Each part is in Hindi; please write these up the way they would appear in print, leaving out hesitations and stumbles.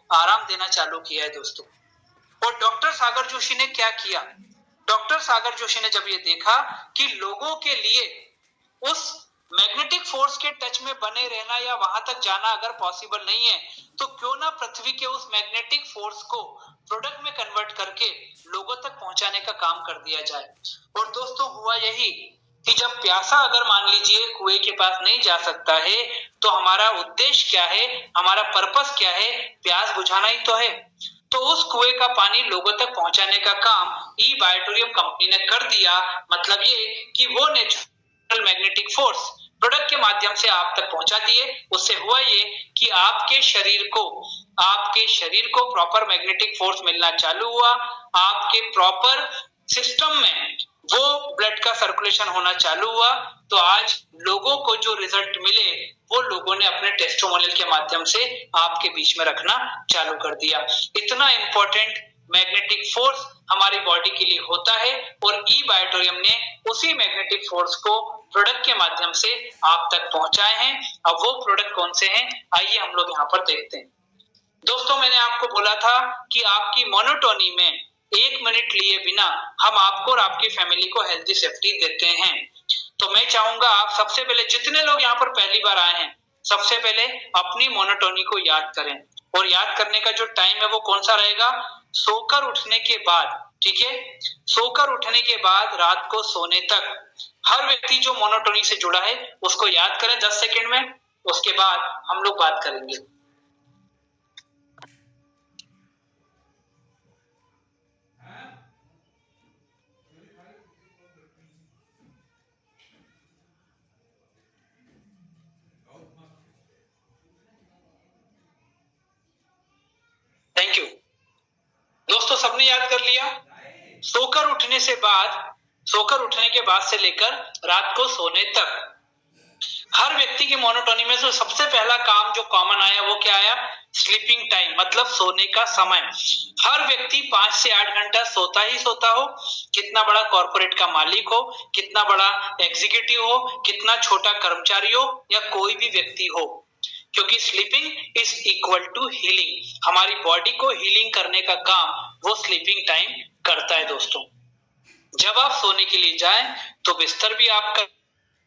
आराम देना चालू किया है दोस्तों। और डॉक्टर सागर जोशी ने क्या किया? डॉक्टर सागर जोशी ने जब ये देखा कि लोगों के लिए उस मैग्नेटिक फोर्स के टच में बने रहना या वहां तक जाना अगर पॉसिबल नहीं है, तो क्यों ना पृथ्वी के उस मैग्नेटिक फोर्स को प्रोडक्ट में कन्वर्ट करके लोगों तक पहुंचाने का काम कर दिया जाए। और दोस्तों हुआ यही कि जब प्यासा अगर मान लीजिए कुएं के पास नहीं जा सकता है, तो हमारा उद्देश्य क्या है, हमारा पर्पस क्या है? प्यास बुझाना ही तो है। तो उस कुएं का पानी लोगों तक पहुंचाने का काम ई बायोटोरियम कंपनी ने कर दिया। मतलब ये कि वो नेचुरल मैग्नेटिक फोर्स प्रोडक्ट के माध्यम से आप तक पहुंचा दिए। उससे हुआ ये कि आपके शरीर को प्रॉपर मैग्नेटिक फोर्स मिलना चालू हुआ। आपके प्रॉपर सिस्टम में वो ब्लड का सर्कुलेशन होना चालू हुआ। तो आज लोगों को जो रिजल्ट मिले वो लोगों ने अपने टेस्टिमोनियल के माध्यम से आपके बीच में रखना चालू कर दिया। इतना इंपॉर्टेंट मैग्नेटिक फोर्स हमारी बॉडी के लिए होता है और ई बायोटोरियम ने उसी मैग्नेटिक फोर्स को प्रोडक्ट के माध्यम से आप तक पहुंचाए हैं। अब वो प्रोडक्ट कौन से हैं, आइए हम लोग यहाँ पर देखते हैं। दोस्तों मैंने आपको बोला था कि आपकी मोनोटोनी में 1 मिनट लिए बिना हम आपको और आपकी फैमिली को हेल्थी सेफ्टी देते हैं। तो मैं चाहूंगा आप सबसे पहले, जितने लोग यहाँ पर पहली बार आए हैं, सबसे पहले अपनी मोनोटोनी को याद करें। और याद करने का जो टाइम है वो कौन सा रहेगा? सोकर उठने के बाद, ठीक है? सोकर उठने के बाद रात को सोने तक हर व्यक्ति जो मोनोटोनी से जुड़ा है उसको याद करें 10 सेकंड में। उसके बाद हम लोग बात करेंगे। थैंक यू दोस्तों, सबने याद कर लिया? सोकर उठने के बाद से लेकर रात को सोने तक हर व्यक्ति की मोनोटोनी में से सबसे पहला काम जो कॉमन आया वो क्या आया? स्लीपिंग टाइम, मतलब सोने का समय। हर व्यक्ति 5 से 8 घंटा सोता ही सोता हो, कितना बड़ा कॉर्पोरेट का मालिक हो, कितना बड़ा एग्जीक्यूटिव हो, कितना छोटा कर्मचारी हो या कोई भी व्यक्ति हो, क्योंकि sleeping is equal to healing. हमारी बॉडी को हीलिंग करने का काम वो स्लीपिंग टाइम करता है दोस्तों। जब आप सोने के लिए जाएं तो बिस्तर भी आपका,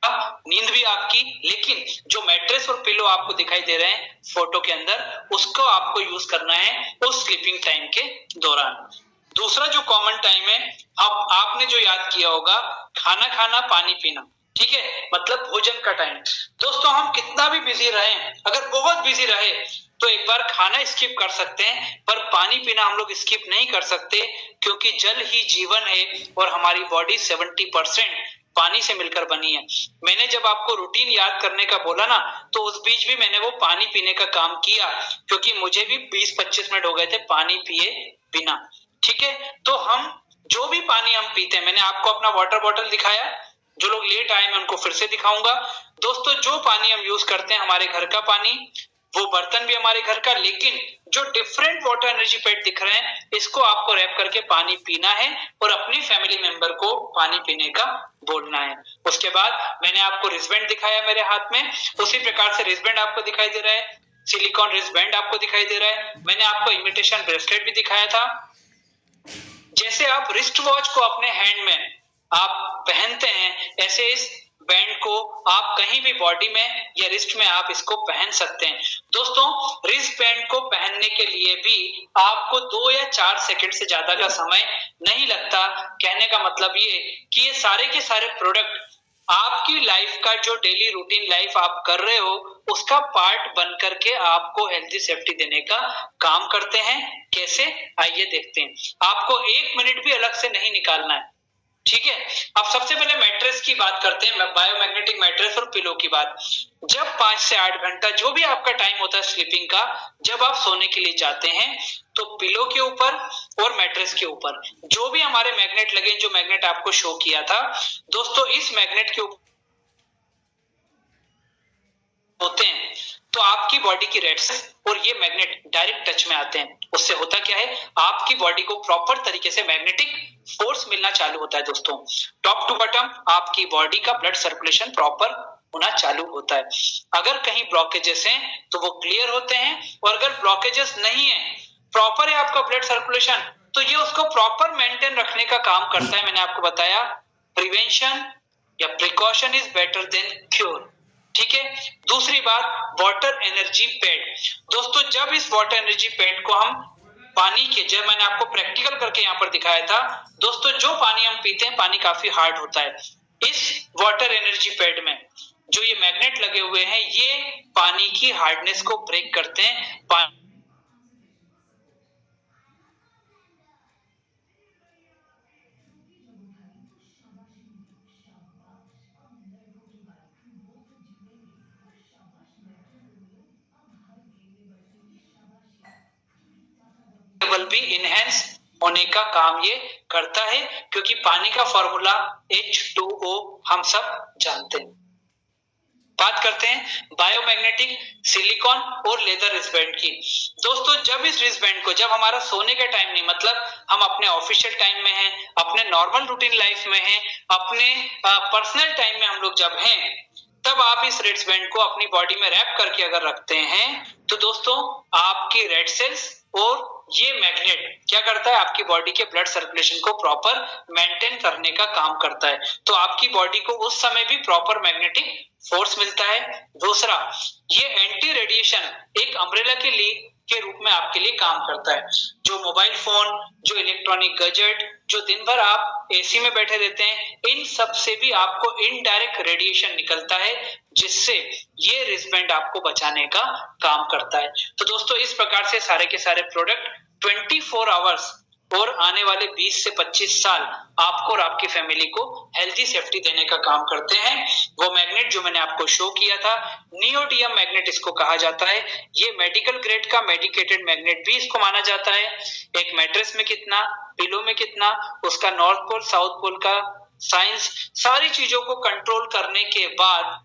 नींद भी आपकी, लेकिन जो मैट्रेस और पिलो आपको दिखाई दे रहे हैं फोटो के अंदर, उसको आपको यूज करना है उस स्लीपिंग टाइम के दौरान। दूसरा जो कॉमन टाइम है, अब आपने जो याद किया होगा, खाना खाना, पानी पीना, ठीक है? मतलब भोजन का टाइम। दोस्तों हम कितना भी बिजी रहे, अगर बहुत बिजी रहे तो एक बार खाना स्किप कर सकते हैं, पर पानी पीना हम लोग स्किप नहीं कर सकते, क्योंकि जल ही जीवन है और हमारी बॉडी 70% पानी से मिलकर बनी है। मैंने जब आपको रूटीन याद करने का बोला ना, तो उस बीच भी मैंने वो पानी पीने का काम किया, क्योंकि मुझे भी 20-25 मिनट हो गए थे पानी पिए बिना, ठीक है? तो हम जो भी पानी हम पीते हैं, मैंने आपको अपना वाटर बॉटल दिखाया, जो लोग लेट आए मैं उनको फिर से दिखाऊंगा। दोस्तों जो पानी हम यूज करते हैं, हमारे घर का पानी, वो बर्तन भी हमारे घर का, लेकिन जो डिफरेंट वाटर एनर्जी पैड दिख रहे हैं, इसको आपको रैप करके पानी पीना है और अपनी फैमिली मेंबर को पानी पीने का बोलना है। उसके बाद मैंने आपको रिस्टबैंड दिखाया मेरे हाथ में, उसी प्रकार से रिस्टबैंड आपको दिखाई दे रहा है, सिलिकॉन रिस्टबैंड आपको दिखाई दे रहा है। मैंने आपको इमिटेशन ब्रेसलेट भी दिखाया था। जैसे आप रिस्ट वॉच को अपने हैंड में आप पहनते हैं, ऐसे इस बैंड को आप कहीं भी बॉडी में या रिस्ट में आप इसको पहन सकते हैं। दोस्तों रिस्ट बैंड को पहनने के लिए भी आपको 2 या 4 सेकंड से ज्यादा का समय नहीं लगता। कहने का मतलब ये कि ये सारे के सारे प्रोडक्ट आपकी लाइफ का, जो डेली रूटीन लाइफ आप कर रहे हो, उसका पार्ट बन करके आपको हेल्थी सेफ्टी देने का काम करते हैं। कैसे, आइए देखते हैं। आपको 1 मिनट भी अलग से नहीं निकालना है, ठीक है? अब सबसे पहले मैट्रेस की बात करते हैं, बायोमैग्नेटिक मैट्रेस और पिलो की बात। जब 5 से 8 घंटा जो भी आपका टाइम होता है स्लीपिंग का, जब आप सोने के लिए जाते हैं, तो पिलो के ऊपर और मैट्रेस के ऊपर जो भी हमारे मैग्नेट लगे, जो मैग्नेट आपको शो किया था दोस्तों, इस मैग्नेट के ऊपर होते हैं, तो आपकी बॉडी की रेड्स और ये मैग्नेट डायरेक्ट टच में आते हैं। उससे होता क्या है, आपकी बॉडी को प्रॉपर तरीके से मैग्नेटिक फोर्स मिलना चालू होता है दोस्तों। टॉप टू बॉटम आपकी बॉडी का ब्लड सर्कुलेशन प्रॉपर होना चालू होता है। अगर कहीं ब्लॉकेजेस हैं तो वो क्लियर होते हैं, और अगर ब्लॉकेजेस नहीं है प्रॉपर है आपका ब्लड सर्कुलेशन, तो ये उसको प्रॉपर मेंटेन रखने का काम करता है। मैंने आपको बताया प्रिवेंशन या precaution is better than cure. ठीक है। दूसरी बात वाटर एनर्जी पैड। दोस्तों जब इस वाटर एनर्जी पैड को हम पानी के, जब मैंने आपको प्रैक्टिकल करके यहाँ पर दिखाया था दोस्तों, जो पानी हम पीते हैं पानी काफी हार्ड होता है। इस वाटर एनर्जी पैड में जो ये मैग्नेट लगे हुए हैं ये पानी की हार्डनेस को ब्रेक करते हैं। लेवल भी इनहेंस होने का काम ये करता है, क्योंकि पानी का फॉर्मूला H2O हम सब जानते हैं। बात करते हैं बायोमैग्नेटिक सिलिकॉन और लेदर रिस्टबैंड की। दोस्तों जब इस रिस्टबैंड को, जब हमारा सोने का टाइम नहीं, मतलब हम अपने ऑफिशियल टाइम में हैं, अपने नॉर्मल रूटीन लाइफ में हैं, अपने पर्सनल टाइम में हम लोग जब हैं, तब आप इस रिस्टबैंड को अपनी बॉडी में रैप करके अगर रखते हैं तो दोस्तों आपकी रेड सेल्स और ये मैग्नेट क्या करता है, आपकी बॉडी के ब्लड सर्कुलेशन को प्रॉपर मेंटेन करने का काम करता है। तो आपकी बॉडी को उस समय भी प्रॉपर मैग्नेटिक फोर्स मिलता है। दूसरा, ये एंटी रेडिएशन एक अम्ब्रेला के रूप में आपके लिए काम करता है। जो मोबाइल फोन, जो इलेक्ट्रॉनिक गैजेट, जो दिन भर आप एसी में बैठे रहते हैं, इन सब से भी आपको इनडायरेक्ट रेडिएशन निकलता है, जिससे ये रिस्टबैंड आपको बचाने का काम करता है। तो दोस्तों इस प्रकार से सारे के सारे प्रोडक्ट 24 आवर्स और आने वाले 20 से 25 साल आपको और आपकी फैमिली को हेल्थी सेफ्टी देने का काम करते हैं। वो मैग्नेट जो मैंने आपको शो किया था, नियोडियम मैग्नेट इसको कहा जाता है। ये मेडिकल ग्रेड का मेडिकेटेड मैग्नेट भी इसको माना जाता है। एक मैट्रेस में कितना, पिलो में कितना, उसका नॉर्थ पोल साउथ पोल का साइंस, सारी चीजों को कंट्रोल करने के बाद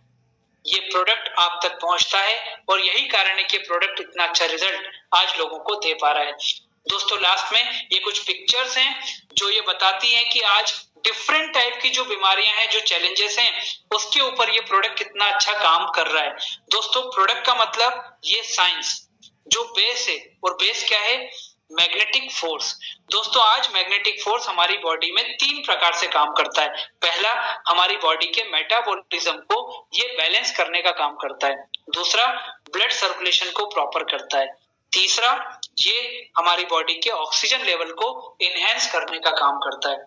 ये प्रोडक्ट आप तक पहुंचता है, और यही कारण है कि प्रोडक्ट इतना अच्छा रिजल्ट आज लोगों को दे पा रहा है। दोस्तों लास्ट में ये कुछ पिक्चर्स हैं जो ये बताती हैं कि आज डिफरेंट टाइप की जो बीमारियां हैं, जो चैलेंजेस हैं, उसके ऊपर ये प्रोडक्ट कितना अच्छा काम कर रहा है। दोस्तों प्रोडक्ट का मतलब ये साइंस जो बेस है, और बेस क्या है, मैग्नेटिक फोर्स। दोस्तों आज मैग्नेटिक फोर्स हमारी बॉडी में 3 प्रकार से काम करता है। पहला, हमारी बॉडी के मेटाबॉलिज्म को ये बैलेंस करने का काम करता है। दूसरा, ब्लड सर्कुलेशन को प्रॉपर करता है। तीसरा, ये हमारी बॉडी के ऑक्सीजन लेवल को इनहेंस करने का काम करता है।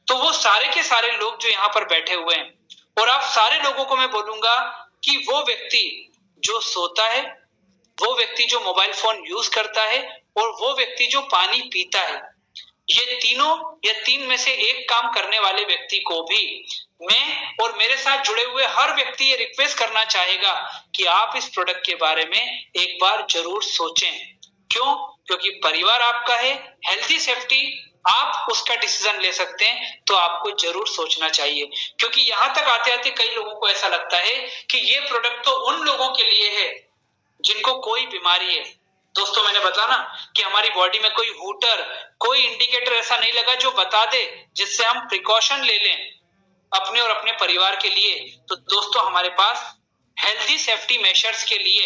तो वो सारे के सारे लोग जो यहाँ पर बैठे हुए हैं, और आप सारे लोगों को मैं बोलूंगा कि वो व्यक्ति जो सोता है, वो व्यक्ति जो मोबाइल फोन यूज करता है, और वो व्यक्ति जो पानी पीता है, ये तीनों या 3 में से एक काम करने वाले व्यक्ति को भी मैं और मेरे साथ जुड़े हुए हर व्यक्ति ये रिक्वेस्ट करना चाहेगा कि आप इस प्रोडक्ट के बारे में एक बार जरूर सोचें। क्यों? क्योंकि परिवार आपका है, हेल्थी सेफ्टी आप उसका डिसीजन ले सकते हैं, तो आपको जरूर सोचना चाहिए। क्योंकि यहां तक आते आते कई लोगों को ऐसा लगता है कि ये प्रोडक्ट तो उन लोगों के लिए है जिनको कोई बीमारी है। दोस्तों मैंने बताया ना कि हमारी बॉडी में कोई हूटर, कोई इंडिकेटर ऐसा नहीं लगा जो बता दे, जिससे हम प्रिकॉशन ले लें अपने और अपने परिवार के लिए। तो दोस्तों हमारे पास हेल्थी सेफ्टी मेजर्स के लिए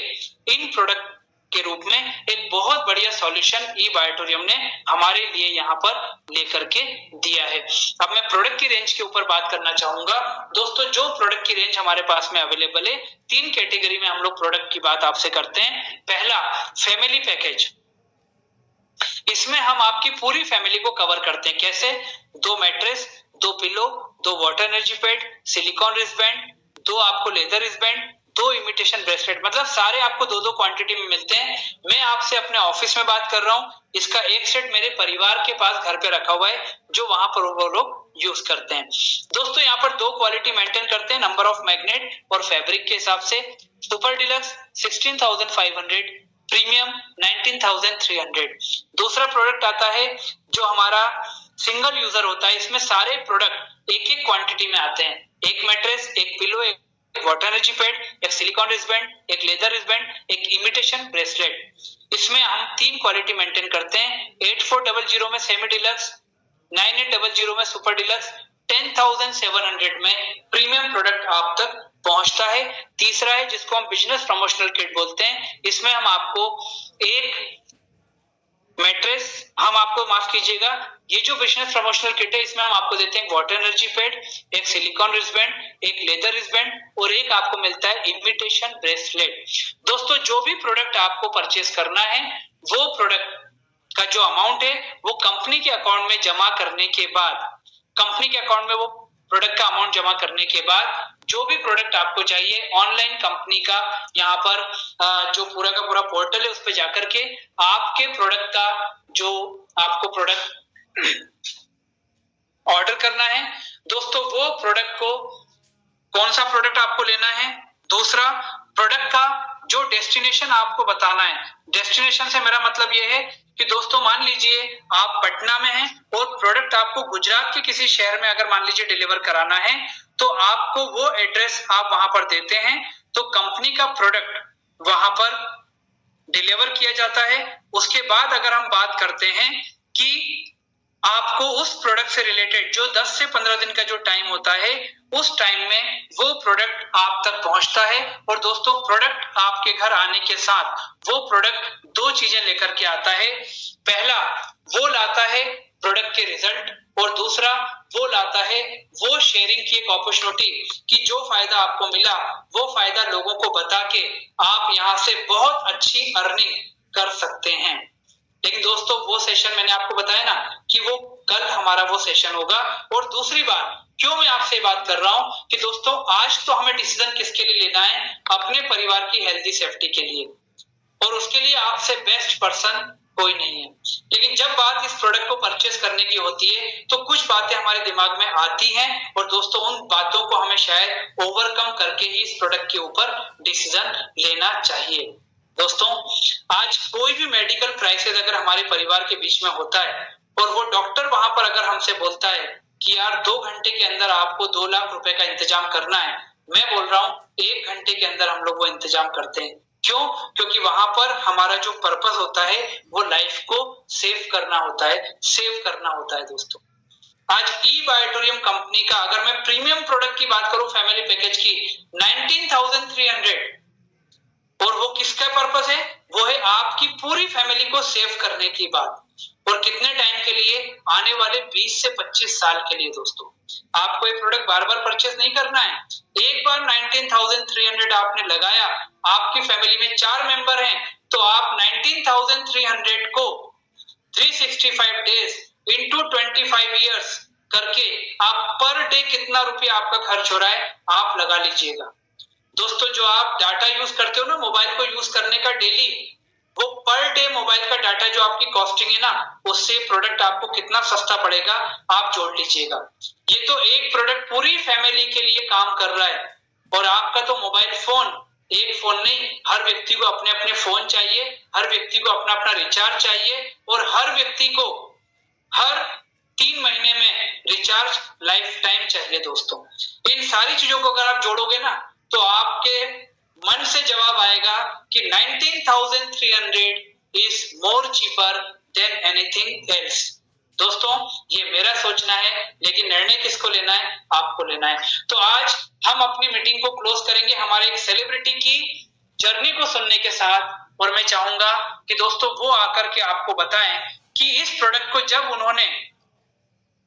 इन प्रोडक्ट के रूप में एक बहुत बढ़िया सॉल्यूशन ई बायोटोरियम ने हमारे लिए यहाँ पर लेकर के दिया है। अब मैं प्रोडक्ट की रेंज के ऊपर बात करना चाहूंगा। दोस्तों जो प्रोडक्ट की रेंज हमारे पास में अवेलेबल है, 3 कैटेगरी में हम लोग प्रोडक्ट की बात आपसे करते हैं। पहला, फैमिली पैकेज। इसमें हम आपकी पूरी फैमिली को कवर करते हैं। कैसे? 2 mattress, 2 pillow, 2 water energy pad, silicon wristband, 2 आपको लेदर रिस्टबैंड, 2 इमिटेशन ब्रेसलेट, मतलब सारे आपको 2-2 क्वांटिटी में मिलते हैं। मैं आपसे अपने ऑफिस में बात कर रहा हूं, इसका एक सेट मेरे परिवार के पास घर पे रखा हुआ है, जो वहां पर वो लोग यूज करते हैं। दोस्तों यहाँ पर 2 क्वालिटी मेंटेन करते हैं, नंबर ऑफ मैग्नेट और फैब्रिक के हिसाब से। Super deluxe 16,500, premium 19,300। दूसरा प्रोडक्ट आता है जो हमारा सिंगल यूजर होता है। इसमें सारे प्रोडक्ट एक एक क्वांटिटी में आते हैं, एक मैट्रेस, एक पिलो, एक वाटर एनर्जी पैड, एक सिलिकॉन रिस्टबैंड, एक लेदर रिस्टबैंड, एक इमिटेशन ब्रेसलेट। इसमें हम 3 क्वालिटी मेंटेन करते हैं। 8400 में सेमी डिलक्स, 9800 में सुपर डिलक्स, 10,700 में प्रीमियम प्रोडक्ट आप तक पहुंचता है। तीसरा है जिसको हम बिजनेस प्रमोशनल किट बोलते हैं। इसमें हम आपको एक मैट्रेस, आपको माफ कीजिएगा, ये जो बिजनेस प्रमोशनल किट है इसमें हम आपको देते हैं वाटर एनर्जी पैड, एक सिलिकॉन रिस्बैंड, एक लेदर रिस्बैंड और एक आपको मिलता है इमिटेशन ब्रेसलेट। दोस्तों जो भी प्रोडक्ट आपको परचेस करना है वो प्रोडक्ट का जो अमाउंट है वो कंपनी के अकाउंट में जमा करने के बाद, कंपनी के अकाउंट में वो प्रोडक्ट का अमाउंट जमा करने के बाद जो भी प्रोडक्ट आपको चाहिए ऑनलाइन कंपनी का यहाँ पर जो पूरा का पूरा पोर्टल है उस पर जाकर के आपके प्रोडक्ट का जो आपको प्रोडक्ट ऑर्डर करना है दोस्तों, वो प्रोडक्ट को कौन सा प्रोडक्ट आपको लेना है, दूसरा प्रोडक्ट का जो डेस्टिनेशन आपको बताना है। डेस्टिनेशन से मेरा मतलब ये है कि दोस्तों मान लीजिए आप पटना में हैं और प्रोडक्ट आपको गुजरात के किसी शहर में अगर मान लीजिए डिलीवर कराना है तो आपको वो एड्रेस आप वहां पर देते हैं तो कंपनी का प्रोडक्ट वहां पर डिलीवर किया जाता है। उसके बाद अगर हम बात करते हैं कि आपको उस प्रोडक्ट से रिलेटेड जो 10 से 15 दिन का जो टाइम होता है उस टाइम में वो प्रोडक्ट आप तक पहुंचता है। और दोस्तों प्रोडक्ट आपके घर आने के साथ वो प्रोडक्ट दो चीजें लेकर के आता है, पहला वो लाता है प्रोडक्ट के रिजल्ट और दूसरा वो लाता है वो शेयरिंग की एक अपॉर्चुनिटी कि जो फायदा आपको मिला वो फायदा लोगों को बता के आप यहाँ से बहुत अच्छी अर्निंग कर सकते हैं। लेकिन दोस्तों वो सेशन मैंने आपको बताया ना कि वो कल हमारा वो सेशन होगा। और दूसरी बात क्यों मैं आपसे बात कर रहा हूं कि दोस्तों आज तो हमें डिसीजन किसके लिए लेना है, अपने परिवार की हेल्दी सेफ्टी के लिए, और उसके लिए आपसे बेस्ट पर्सन कोई नहीं है। लेकिन जब बात इस प्रोडक्ट को परचेस करने की होती है तो कुछ बातें हमारे दिमाग में आती हैं और दोस्तों उन बातों को हमें शायद ओवरकम करके ही इस प्रोडक्ट के ऊपर डिसीजन लेना चाहिए। दोस्तों आज कोई भी मेडिकल क्राइसिस अगर हमारे परिवार के बीच में होता है और वो डॉक्टर वहां पर अगर हमसे बोलता है कि यार 2 घंटे के अंदर आपको 2 लाख रुपए का इंतजाम करना है, मैं बोल रहा हूं 1 घंटे के अंदर हम लोग वो इंतजाम करते हैं। क्यों? क्योंकि वहां पर हमारा जो पर्पस होता है वो लाइफ को सेव करना होता है, सेव करना होता है। दोस्तों आज ई बायोटोरियम कंपनी का अगर मैं प्रीमियम प्रोडक्ट की बात करूं फैमिली पैकेज की 19,300, और वो किसका पर्पस है, वो है आपकी पूरी फैमिली को सेव करने की बात। और कितने टाइम के लिए, आने वाले 20 से 25 साल के लिए। दोस्तों आपको ये प्रोडक्ट बार बार परचेस नहीं करना है, एक बार 19,300 आपने लगाया, आपकी फैमिली में 4 मेंबर हैं तो आप 19,300 को 365 डेज इंटू 25 ईयर्स करके आप पर डे कितना रुपया आपका खर्च हो रहा है आप लगा लीजिएगा। दोस्तों जो आप डाटा यूज करते हो ना मोबाइल को यूज करने का डेली, वो पर डे मोबाइल का डाटा जो आपकी कॉस्टिंग है ना उससे प्रोडक्ट आपको कितना सस्ता पड़ेगा आप जोड़ लीजिएगा। ये तो एक प्रोडक्ट पूरी फैमिली के लिए काम कर रहा है। और आपका तो मोबाइल फोन एक फोन नहीं, हर व्यक्ति को अपने अपने फोन चाहिए, हर व्यक्ति को अपना अपना रिचार्ज चाहिए और हर व्यक्ति को हर 3 महीने में रिचार्ज लाइफ टाइम चाहिए। दोस्तों इन सारी चीजों को अगर आप जोड़ोगे ना तो आपके मन से जवाब आएगा कि 19,300 is more cheaper than anything else. दोस्तों ये मेरा सोचना है, लेकिन निर्णय किसको लेना है, आपको लेना है। तो आज हम अपनी मीटिंग को क्लोज करेंगे हमारे एक सेलिब्रिटी की जर्नी को सुनने के साथ, और मैं चाहूंगा कि दोस्तों वो आकर के आपको बताएं कि इस प्रोडक्ट को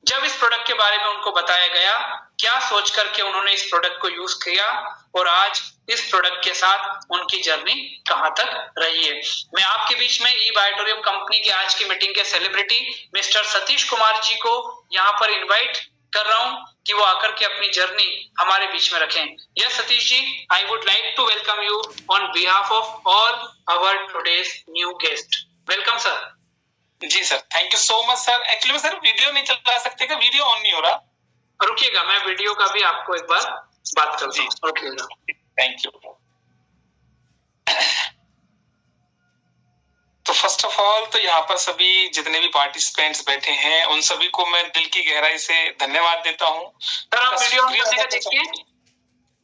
जब इस प्रोडक्ट के बारे में उनको बताया गया क्या सोच करके उन्होंने इस प्रोडक्ट को यूज किया और आज इस प्रोडक्ट के साथ उनकी जर्नी कहां तक रही है। मैं आपके बीच में ई बायोटोरियम कंपनी की आज की मीटिंग के सेलिब्रिटी मिस्टर सतीश कुमार जी को यहाँ पर इनवाइट कर रहा हूं कि वो आकर के अपनी जर्नी हमारे बीच में रखें। Yes Satish ji, I would like to welcome you on behalf of all our today's new guest. Welcome sir. जी sir, thank you so much sir. Actually sir video नहीं चला सकते क्या, वीडियो ऑन नहीं हो रहा? रुकिएगा, मैं वीडियो का भी आपको एक बार बात करता हूँ, रुकिएगा। Thank you. तो फर्स्ट ऑफ ऑल तो यहाँ पर सभी जितने भी पार्टिसिपेंट्स बैठे हैं उन सभी को मैं दिल की गहराई से धन्यवाद देता हूँ। सर आप वीडियो का देखिए।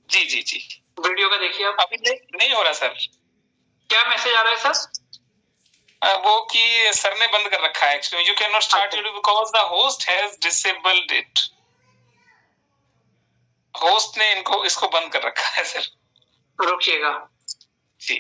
जी जी जी, वीडियो का देखिए आप। अभी नहीं हो रहा सर। क्या मैसेज आ रहा है सर? वो कि सर ने बंद कर रखा है actually, you can not start it because the host has disabled it. Host ने इसको बंद कर रखा है सर। रुकिएगा जी।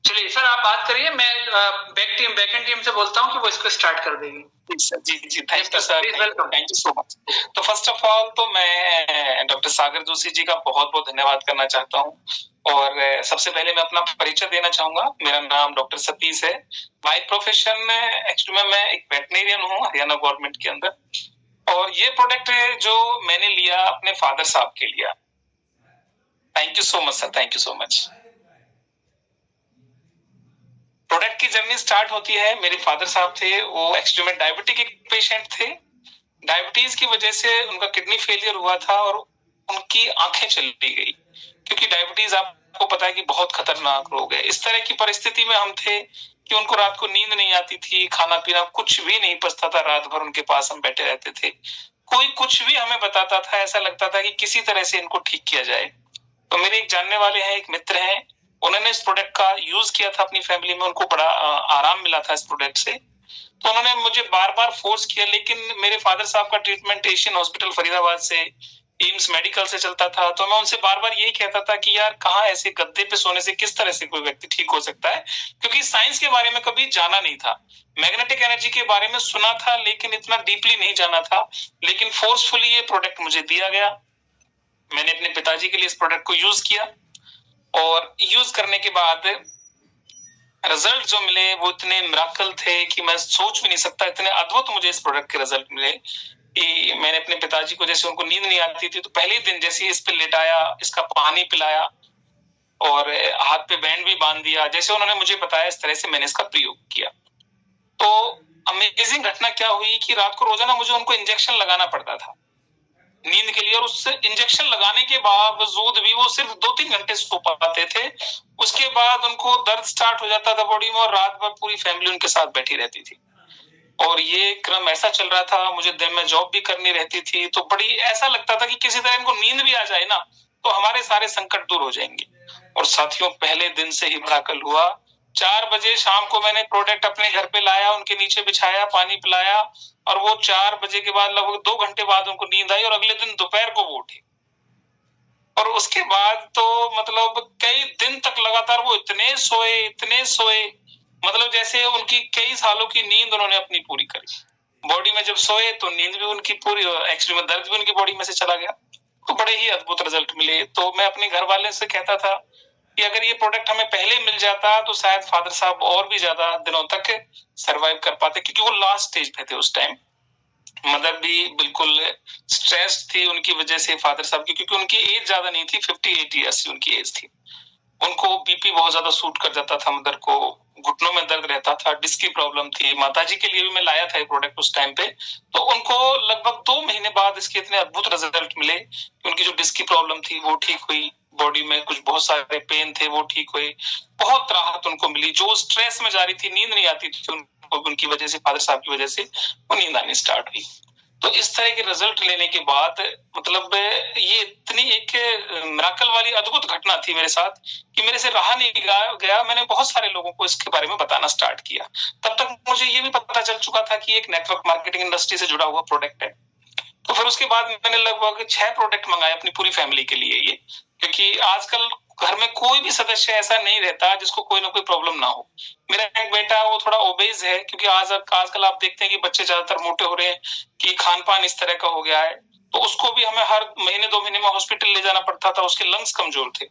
चलिए सर आप बात करिए, मैं बैकएंड टीम से बोलता हूँ कि वो इसको स्टार्ट कर देगी। जी जी, thank you sir, thank you so much. तो फर्स्ट ऑफ ऑल तो मैं डॉक्टर सागर जोशी जी का बहुत बहुत धन्यवाद करना चाहता हूँ। और सबसे पहले मैं अपना परिचय देना चाहूंगा। मेरा नाम डॉक्टर सतीश है। बाय प्रोफेशन एक्चुअली मैं एक वेटनेरियन हूँ हरियाणा गवर्नमेंट के अंदर। और ये प्रोडक्ट जो मैंने लिया अपने फादर साहब के लिया। Thank you so much sir, thank you so much. Product की जर्नी स्टार्ट होती है, मेरे फादर साहब थे, वो एक्चुअली में डायबिटिक एक पेशेंट थे। डायबिटीज की वजह से उनका किडनी फेलियर हुआ था और उनकी आंखें चली गई, क्योंकि डायबिटीज आपको पता है कि बहुत खतरनाक रोग है। इस तरह की परिस्थिति में हम थे कि उनको रात को नींद नहीं आती थी, खाना पीना कुछ भी नहीं पचता था, रात भर उनके पास हम बैठे रहते थे। कोई कुछ भी हमें बताता था, ऐसा लगता था कि किसी तरह से इनको ठीक किया जाए। तो मेरे एक जानने वाले हैं, एक मित्र हैं, उन्होंने इस प्रोडक्ट का यूज किया था अपनी फैमिली में, उनको बड़ा आराम मिला था इस प्रोडक्ट से। तो उन्होंने मुझे बार बार फोर्स किया, लेकिन मेरे फादर साहब का ट्रीटमेंट एशियन हॉस्पिटल फरीदाबाद से, एम्स मेडिकल से चलता था। तो मैं उनसे बार बार यही कहता था कि यार कहाँ ऐसे गद्दे पे सोने से किस तरह से कोई व्यक्ति ठीक हो सकता है, क्योंकि साइंस के बारे में कभी जाना नहीं था। मैग्नेटिक एनर्जी के बारे में सुना था लेकिन इतना डीपली नहीं जाना था। लेकिन फोर्सफुली ये प्रोडक्ट मुझे दिया गया। मैंने अपने पिताजी के लिए इस प्रोडक्ट को यूज किया और यूज करने के बाद रिजल्ट जो मिले वो इतने मिराकल थे कि मैं सोच भी नहीं सकता। इतने अद्भुत मुझे इस प्रोडक्ट के रिजल्ट मिले कि मैंने अपने पिताजी को, जैसे उनको नींद नहीं आती थी, तो पहले दिन जैसे इस पे लेटाया, इसका पानी पिलाया और हाथ पे बैंड भी बांध दिया, जैसे उन्होंने मुझे बताया इस तरह से मैंने इसका प्रयोग किया। तो अमेजिंग घटना क्या हुई कि रात को रोजाना मुझे उनको इंजेक्शन लगाना पड़ता था नींद के लिए, और उस इंजेक्शन लगाने के बावजूद भी वो सिर्फ 2-3 घंटे सो पाते थे। उसके बाद उनको दर्द स्टार्ट हो जाता था बॉडी में और रात भर पूरी फैमिली उनके साथ बैठी रहती थी। और ये क्रम ऐसा चल रहा था, मुझे दिन में जॉब भी करनी रहती थी, तो बड़ी ऐसा लगता था कि किसी तरह इनको नींद भी आ जाए ना तो हमारे सारे संकट दूर हो जाएंगे। और साथियों, पहले दिन से ही मिराकल हुआ। 4 बजे शाम को मैंने प्रोडक्ट अपने घर पे लाया, उनके नीचे बिछाया, पानी पिलाया, और वो 4 बजे के बाद लगभग 2 घंटे बाद उनको नींद आई और अगले दिन दोपहर को वो उठे। और उसके बाद तो मतलब कई दिन तक लगातार वो इतने सोए, मतलब जैसे उनकी कई सालों की नींद उन्होंने अपनी पूरी करी। बॉडी में जब सोए तो नींद भी उनकी पूरी, एक्चुअली में दर्द भी उनकी बॉडी में से चला गया। तो बड़े ही अद्भुत रिजल्ट मिले। तो मैं अपने घर वाले से कहता था कि अगर ये प्रोडक्ट हमें पहले मिल जाता तो शायद फादर साहब और भी ज्यादा दिनों तक सरवाइव कर पाते, क्योंकि वो लास्ट स्टेज पे थे उस टाइम। मदर भी बिल्कुल स्ट्रेस थी उनकी वजह से फादर साहब की, क्योंकि उनकी एज ज्यादा नहीं थी, 58 ईयर्स की उनकी एज थी। उनको बीपी बहुत ज्यादा सूट कर जाता था, मदर को घुटनों में दर्द रहता था, डिस्क की प्रॉब्लम थी। माताजी के लिए भी मैं लाया था ये प्रोडक्ट उस टाइम पे। तो उनको लगभग 2 महीने बाद इसके इतने अद्भुत रिजल्ट मिले कि उनकी जो डिस्क की प्रॉब्लम थी वो ठीक हुई, बॉडी में कुछ बहुत सारे पेन थे वो ठीक हुए, बहुत राहत उनको मिली। जो स्ट्रेस में जा रही थी, नींद नहीं आती थी उनको, उनकी वजह से, फादर साहब की वजह से वो नींद आनी स्टार्ट हुई। तो इस तरह के रिजल्ट लेने के बाद मतलब ये इतनी एक मिराकल वाली अद्भुत घटना थी मेरे साथ कि मेरे से रहा नहीं गया। मैंने बहुत सारे लोगों को इसके बारे में बताना स्टार्ट किया। तब तक मुझे ये भी पता चल चुका था कि एक नेटवर्क मार्केटिंग इंडस्ट्री से जुड़ा हुआ प्रोडक्ट है। तो फिर उसके बाद मैंने लगभग 6 प्रोडक्ट मंगाए अपनी पूरी फैमिली के लिए ये, क्योंकि आजकल घर में कोई भी सदस्य ऐसा नहीं रहता जिसको कोई ना कोई प्रॉब्लम ना हो। मेरा एक बेटा वो थोड़ा ओबेज है, क्योंकि आजकल आप देखते हैं कि बच्चे ज्यादातर मोटे हो रहे हैं, कि खान पान इस तरह का हो गया है। तो उसको भी हमें हर महीने 2 महीने में हॉस्पिटल ले जाना पड़ता था, उसके लंग्स कमजोर थे।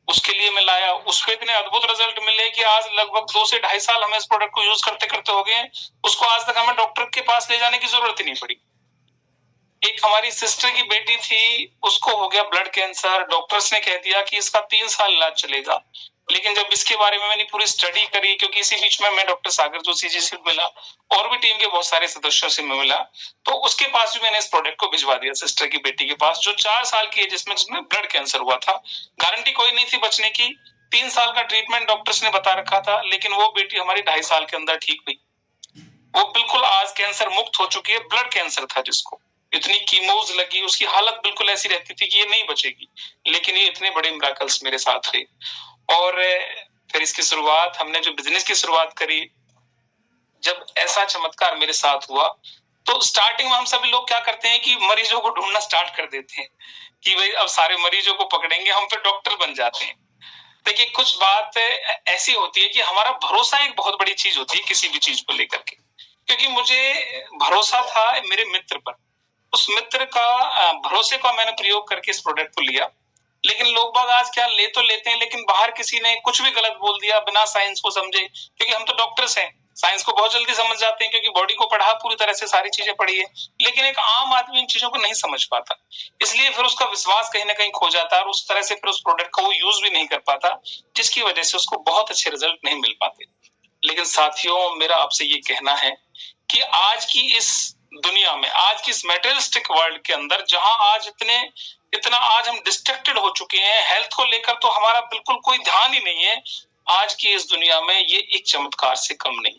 उसके लिए मैं लाया, उसपे इतने अद्भुत रिजल्ट मिले कि आज लगभग 2 से 2.5 साल हमें इस प्रोडक्ट को यूज करते करते हो गए। उसको आज तक हमें डॉक्टर के पास ले जाने की जरूरत ही नहीं पड़ी। एक हमारी सिस्टर की बेटी थी, उसको हो गया ब्लड कैंसर। डॉक्टर्स ने कह दिया कि इसका 3 साल इलाज चलेगा। लेकिन जब इसके बारे में मैंने पूरी स्टडी करी, क्योंकि इसी बीच में मैं डॉक्टर सागर जोशी जी से मिला और भी टीम के बहुत सारे सदस्यों से मैं मिला, तो उसके पास भी मैंने इस प्रोडक्ट को भिजवा दिया, सिस्टर की बेटी के पास, जो 4 साल की है, जिसमें ब्लड कैंसर हुआ था। गारंटी कोई नहीं थी बचने की, 3 साल का ट्रीटमेंट डॉक्टर्स ने बता रखा था, लेकिन वो बेटी हमारी 2.5 साल के अंदर ठीक हुई। वो बिल्कुल आज कैंसर मुक्त हो चुकी है। ब्लड कैंसर था जिसको, इतनी कीमोज लगी, उसकी हालत बिल्कुल ऐसी रहती थी कि ये नहीं बचेगी, लेकिन ये इतने बड़े मिराकल्स मेरे साथ हुए। और फिर इसकी शुरुआत, हमने जो बिजनेस की शुरुआत करी, जब ऐसा चमत्कार मेरे साथ हुआ, तो स्टार्टिंग में हम सभी लोग क्या करते हैं कि मरीजों को ढूंढना स्टार्ट कर देते हैं कि भाई अब सारे मरीजों को पकड़ेंगे, हम फिर डॉक्टर बन जाते हैं। देखिए कुछ बात ऐसी होती है कि हमारा भरोसा एक बहुत बड़ी चीज होती है किसी भी चीज को लेकर के, क्योंकि मुझे भरोसा था मेरे मित्र पर, उस मित्र का भरोसे का मैंने प्रयोग करके इस प्रोडक्ट को लिया। लेकिन लोग बाग आज क्या ले तो लेते हैं, लेकिन बाहर किसी ने कुछ भी गलत बोल दिया बिना साइंस को समझे, क्योंकि हम तो डॉक्टर्स हैं, साइंस को बहुत जल्दी समझ जाते हैं क्योंकि बॉडी को पढ़ा, पूरी तरह से सारी चीजें पढ़ी है, लेकिन एक आम आदमी इन चीजों को नहीं समझ पाता, इसलिए फिर उसका विश्वास कहीं ना कहीं खो जाता है और उस तरह से फिर उस प्रोडक्ट को वो यूज भी नहीं कर पाता, जिसकी वजह से उसको बहुत अच्छे रिजल्ट नहीं मिल पाते। लेकिन साथियों, मेरा आपसे ये कहना है कि आज की इस दुनिया में, आज की इस मेटेरियलिस्टिक वर्ल्ड के अंदर, जहां आज इतना आज हम डिस्ट्रैक्टेड हो चुके हैं, हेल्थ को लेकर तो हमारा बिल्कुल कोई ध्यान ही नहीं है, आज की इस दुनिया में ये एक चमत्कार से कम नहीं।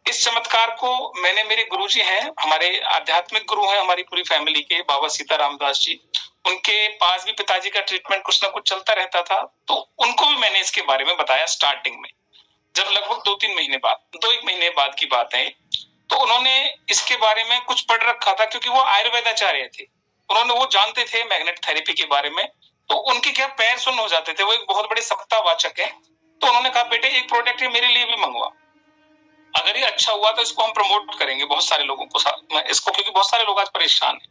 इस चमत्कार को मैंने, मेरे गुरुजी हैं, हमारे आध्यात्मिक गुरु हैं हमारी पूरी फैमिली के, बाबा सीताराम दास जी, उनके पास भी पिताजी का ट्रीटमेंट कुछ ना कुछ चलता रहता था, तो उनको भी मैंने इसके बारे में बताया स्टार्टिंग में, जब लगभग 2-3 महीने बाद, 2-1 महीने बाद की बात है, तो उन्होंने इसके बारे में कुछ पढ़ रखा था, क्योंकि वो आयुर्वेदाचार्य थे, वो जानते थे मैग्नेट थेरेपी के बारे में, तो उनके क्या पैर सुन्न हो जाते थे, वो एक बहुत बड़े सत्तावाचक है, तो उन्होंने कहा बेटे एक प्रोडक्ट है मेरे लिए भी मंगवा, अगर ये अच्छा हुआ तो इसको हम प्रमोट करेंगे बहुत सारे लोगों को इसको, क्योंकि बहुत सारे लोग आज परेशान हैं।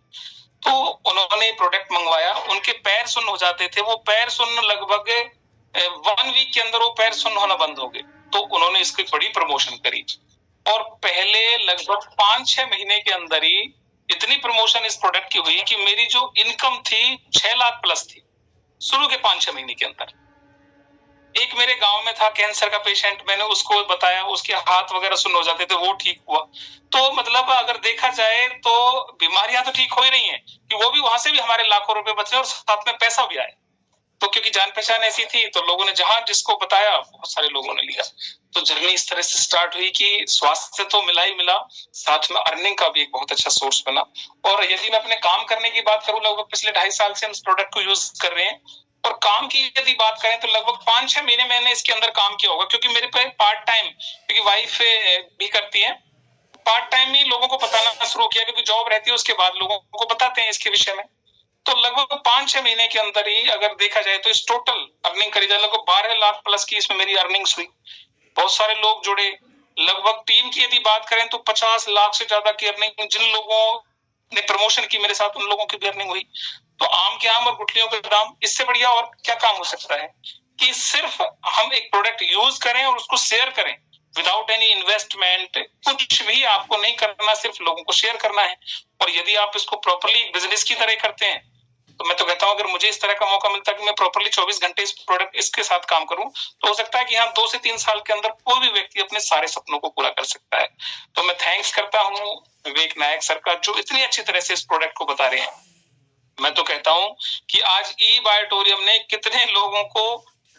तो उन्होंने प्रोडक्ट मंगवाया, उनके पैर सुन्न हो जाते थे, वो पैर सुन्न लगभग 1 वीक के अंदर वो पैर सुन्न होना बंद हो गए, तो उन्होंने इसकी बड़ी प्रमोशन करी, और पहले लगभग 5-6 महीने के अंदर ही इतनी प्रमोशन इस प्रोडक्ट की हुई कि मेरी जो इनकम थी 6 लाख प्लस थी शुरू के 5-6 महीने के अंदर। एक मेरे गांव में था कैंसर का पेशेंट, मैंने उसको बताया, उसके हाथ वगैरह सुन्न हो जाते थे, वो ठीक हुआ। तो मतलब अगर देखा जाए तो बीमारियां तो ठीक हो ही रही हैं कि वो भी, वहां से भी हमारे लाखों रुपए बचे और साथ में पैसा भी आए, तो क्योंकि जान पहचान ऐसी थी तो लोगों ने जहां जिसको बताया बहुत सारे लोगों ने लिया। तो जर्नी इस तरह से स्टार्ट हुई कि स्वास्थ्य तो मिला ही मिला, साथ में अर्निंग का भी एक बहुत अच्छा सोर्स बना। और यदि मैं अपने काम करने की बात करूं, लगभग पिछले 2.5 साल से हम इस प्रोडक्ट को यूज कर रहे हैं, और काम की यदि बात करें तो लगभग 5-6 महीने मैंने इसके अंदर काम किया होगा, क्योंकि मेरे पे पार्ट टाइम, क्योंकि वाइफ भी करती है, पार्ट टाइम ही लोगों को बताना शुरू किया, क्योंकि जॉब रहती है उसके बाद लोगों को बताते हैं इसके विषय में। तो लगभग 5-6 महीने के अंदर ही अगर देखा जाए तो इस टोटल अर्निंग करी जाए, लगभग 12 लाख प्लस की इसमें मेरी अर्निंग्स हुई। बहुत सारे लोग जुड़े, लगभग टीम की यदि बात करें तो 50 लाख से ज्यादा की अर्निंग, जिन लोगों ने प्रमोशन की मेरे साथ उन लोगों की भी अर्निंग हुई। तो आम के आम और गुठलियों के दाम, इससे बढ़िया और क्या काम हो सकता है कि सिर्फ हम एक प्रोडक्ट यूज करें और उसको शेयर करें विदाउट एनी इन्वेस्टमेंट, कुछ भी आपको नहीं करना, सिर्फ लोगों को शेयर करना है। और यदि आप इसको प्रॉपर्ली बिजनेस की तरह करते हैं, तो मैं तो कहता हूं अगर मुझे इस तरह का मौका मिलता है कि मैं प्रॉपर्ली 24 घंटे इस प्रोडक्ट इसके साथ काम करूं, तो हो सकता है कि हाँ 2 से 3 साल के अंदर कोई भी व्यक्ति अपने सारे सपनों को पूरा कर सकता है। तो मैं थैंक्स करता हूं विवेक नायक सर का, जो इतनी अच्छी तरह से इस प्रोडक्ट को बता रहे हैं। मैं तो कहता हूं कि आज ई बायोटोरियम ने कितने लोगों को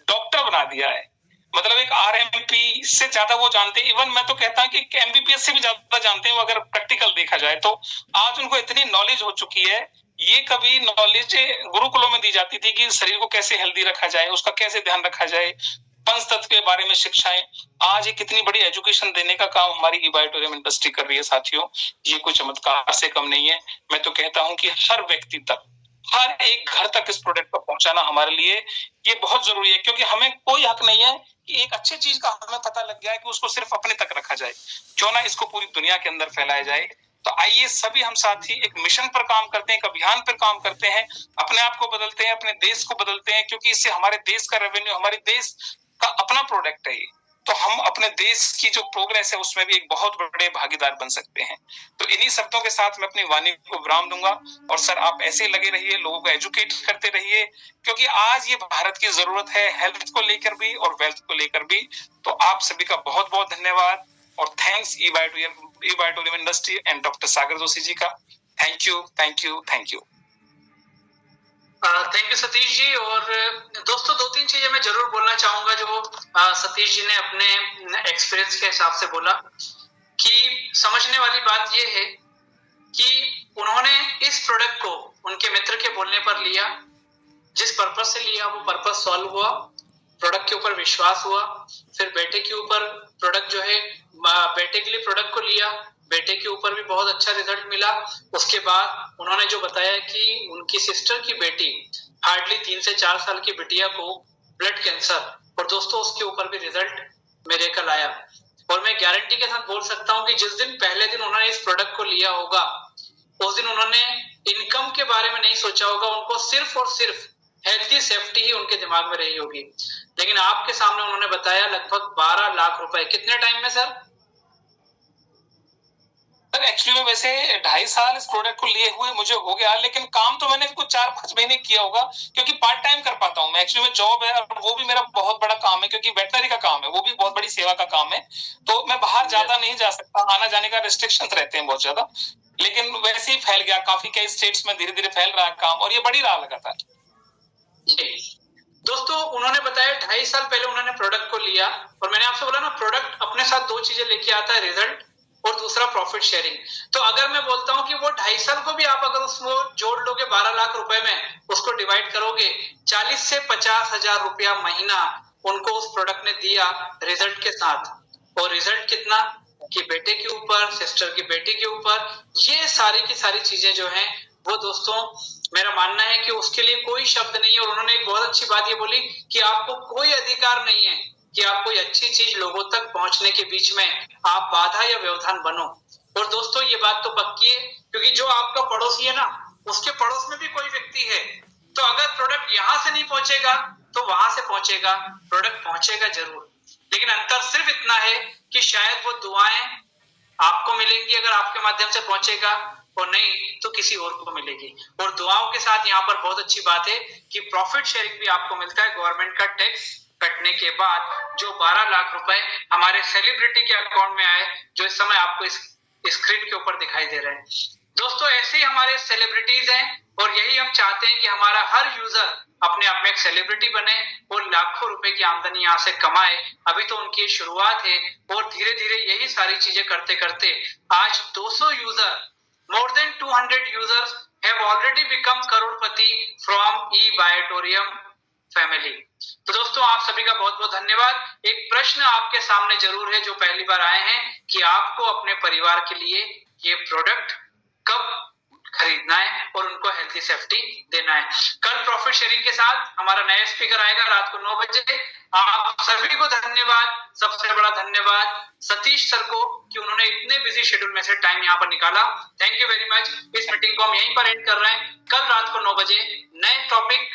डॉक्टर बना दिया है, मतलब एक आरएमपी से ज्यादा वो जानते हैं, इवन मैं तो कहता हूं कि एमबीबीएस से भी ज्यादा जानते हैं वो, अगर प्रैक्टिकल देखा जाए तो। आज उनको इतनी नॉलेज हो चुकी है, ये कभी नॉलेज गुरुकुलों में दी जाती थी कि शरीर को कैसे हेल्दी रखा जाए, उसका कैसे ध्यान रखा जाए, पंचतत्व के बारे में शिक्षाएं, आज ये कितनी बड़ी एजुकेशन देने का काम हमारी ई बायोटोरियम इंडस्ट्री कर रही है। साथियों, ये कोई चमत्कार से कम नहीं है। मैं तो कहता हूं कि हर व्यक्ति तक, हर एक घर तक इस प्रोडक्ट को पहुंचाना हमारे लिए ये बहुत जरूरी है, क्योंकि हमें कोई हक नहीं है कि एक अच्छी चीज का हमें पता लग गया है कि उसको सिर्फ अपने तक रखा जाए, क्यों ना इसको पूरी दुनिया के अंदर फैलाया जाए। तो आइए सभी हम साथी एक मिशन पर काम करते हैं, एक अभियान पर काम करते हैं, अपने आप को बदलते हैं, अपने देश को बदलते हैं, क्योंकि इससे हमारे देश का रेवेन्यू, हमारे देश का अपना प्रोडक्ट है ये, तो हम अपने देश की जो प्रोग्रेस है उसमें भी एक बहुत बड़े भागीदार बन सकते हैं। तो इन्हीं शब्दों के साथ मैं अपनी वाणी को विराम दूंगा, और सर आप ऐसे ही लगे रहिए, लोगों को एजुकेट करते रहिए, क्योंकि आज ये भारत की जरूरत है, हेल्थ को लेकर भी और वेल्थ को लेकर भी। तो आप सभी का बहुत बहुत धन्यवाद, और थैंक्स ई बायोटोरियम industry and doctor Sagar Joshi ji का। Thank you, thank you, thank you. Thank you Satish ji. और दोस्तों 2-3 चीजें मैं जरूर बोलना चाहूंगा जो सतीश जी ने अपने एक्सपीरियंस के हिसाब से बोला, कि समझने वाली बात यह है कि उन्होंने इस प्रोडक्ट को उनके मित्र के बोलने पर लिया, जिस पर्पज से लिया वो पर्पज सॉल्व हुआ, प्रोडक्ट के ऊपर विश्वास हुआ, फिर बेटे के ऊपर प्रोडक्ट जो है, बेटे के लिए प्रोडक्ट को लिया, बेटे के ऊपर भी बहुत अच्छा रिजल्ट मिला। उसके बाद उन्होंने जो बताया कि उनकी सिस्टर की बेटी, हार्डली 3 से 4 साल की बिटिया को ब्लड कैंसर, और दोस्तों उसके ऊपर भी रिजल्ट मिरेकल आया। और मैं गारंटी के साथ बोल सकता हूं कि जिस दिन पहले दिन उन्होंने इस प्रोडक्ट को लिया होगा, उस दिन उन्होंने इनकम के बारे में नहीं सोचा होगा, उनको सिर्फ और सिर्फ हेल्थी सेफ्टी ही उनके दिमाग में रही होगी। लेकिन आपके सामने उन्होंने बताया लगभग 12 लाख रुपए, कितने टाइम में सर? सर एक्चुअली में वैसे 2.5 साल इस प्रोडक्ट को लिए हुए मुझे हो गया, लेकिन काम तो मैंने कुछ 4-5 महीने किया होगा, क्योंकि पार्ट टाइम कर पाता हूँ मैं। एक्चुअली में जॉब है और वो भी मेरा बहुत बड़ा काम है, क्योंकि वेटनरी का काम है, वो भी बहुत बड़ी सेवा का काम है, तो मैं बाहर ज्यादा नहीं जा सकता, आना जाने का रिस्ट्रिक्शन रहते हैं बहुत ज्यादा। लेकिन वैसे ही फैल गया, काफी कई स्टेट्स में धीरे धीरे फैल रहा है काम, और ये बढ़ी रहा लगातार। दोस्तों उन्होंने बताया 2.5 साल पहले उन्होंने प्रोडक्ट को लिया, और मैंने आपसे बोला ना प्रोडक्ट अपने साथ 2 चीजें लेके आता है, रिजल्ट और दूसरा प्रॉफिट शेयरिंग। तो अगर मैं बोलता हूं कि वो 2.5 साल को भी आप अगर उसको जोड़ लोगे 12 लाख रुपए में, उसको डिवाइड करोगे, 40 से 50 हजार रुपया महीना उनको उस प्रोडक्ट ने दिया रिजल्ट के साथ। और रिजल्ट कितना कि बेटे के ऊपर, सिस्टर की बेटी के ऊपर, ये सारी की सारी चीजें जो हैं वो दोस्तों मेरा मानना है कि उसके लिए कोई शब्द नहीं है। और उन्होंने एक बहुत अच्छी बात ये बोली कि आपको कोई अधिकार नहीं है कि आप कोई अच्छी चीज लोगों तक पहुंचने के बीच में आप बाधा या व्यवधान बनो। और दोस्तों ये बात तो पक्की है, क्योंकि जो आपका पड़ोसी है ना, उसके पड़ोस में भी कोई व्यक्ति है, तो अगर प्रोडक्ट यहां से नहीं पहुंचेगा तो वहां से पहुंचेगा, प्रोडक्ट पहुंचेगा जरूर। लेकिन अंतर सिर्फ इतना है कि शायद वो दुआएं आपको मिलेंगी अगर आपके माध्यम से पहुंचेगा, और नहीं तो किसी और को मिलेगी। और दुआओं के साथ यहाँ पर बहुत अच्छी बात है कि प्रॉफिट शेयरिंग भी आपको मिलता है गवर्नमेंट का टैक्स कटने के बाद, जो 12 लाख रुपए हमारे सेलिब्रिटी के अकाउंट में आए, जो इस समय आपको इस स्क्रीन के ऊपर दिखाई दे रहे हैं। दोस्तों ऐसे ही हमारे सेलिब्रिटीज हैं, और यही हम चाहते हैं कि हमारा हर यूजर अपने आप में एक सेलिब्रिटी बने और लाखों रुपए की आमदनी यहाँ से कमाए। अभी तो उनकी शुरुआत है, और धीरे धीरे यही सारी चीजें करते करते आज 200 user, more than 200 users have already become Crorepati from eBiotorium family। तो दोस्तों आप सभी का बहुत बहुत धन्यवाद। एक प्रश्न आपके सामने जरूर है जो पहली बार आए हैं कि आपको अपने परिवार के लिए ये प्रोडक्ट कब खरीदना है और उनको हेल्थी सेफ्टी देना है। कल प्रॉफिट शेयरिंग के साथ हमारा नया स्पीकर आएगा रात को 9 बजे। आप सभी को धन्यवाद, सबसे बड़ा धन्यवाद सतीश सर को कि उन्होंने इतने बिजी शेड्यूल में से टाइम यहाँ पर निकाला। Thank you very much. इस मीटिंग को हम यहीं पर एंड कर रहे हैं। कल रात को 9 बजे नए टॉपिक